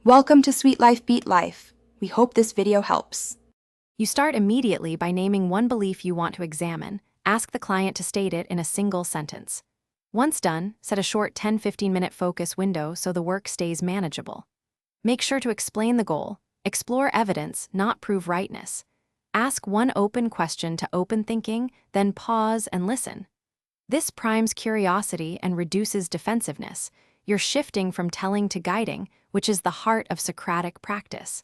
Welcome to Sweet Life Beat Life. We hope this video helps. You start immediately by naming one belief you want to examine. Ask the client to state it in a single sentence. Once done, set a short 10-15-minute focus window so the work stays manageable. Make sure to explain the goal. Explore evidence, not prove rightness. Ask one open question to open thinking, then pause and listen. This primes curiosity and reduces defensiveness. You're shifting from telling to guiding, which is the heart of Socratic practice.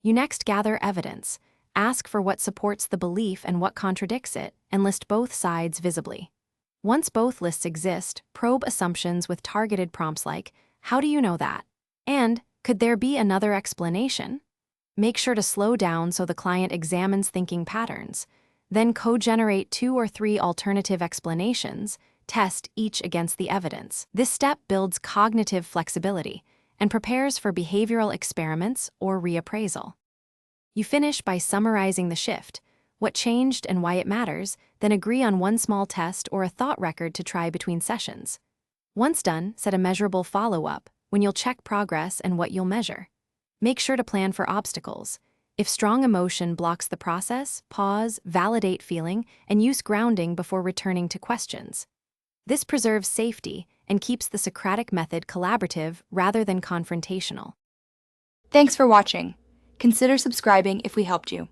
You next gather evidence. Ask for what supports the belief and what contradicts it, and list both sides visibly. Once both lists exist, probe assumptions with targeted prompts like, "How do you know that?" And, "Could there be another explanation?" Make sure to slow down so the client examines thinking patterns. Then co-generate 2 or 3 alternative explanations. Test each against the evidence. This step builds cognitive flexibility and prepares for behavioral experiments or reappraisal. You finish by summarizing the shift, what changed and why it matters, then agree on one small test or a thought record to try between sessions. Once done, set a measurable follow-up, when you'll check progress and what you'll measure. Make sure to plan for obstacles. If strong emotion blocks the process, pause, validate feeling, and use grounding before returning to questions. This preserves safety and keeps the Socratic method collaborative rather than confrontational. Thanks for watching. Consider subscribing if we helped you.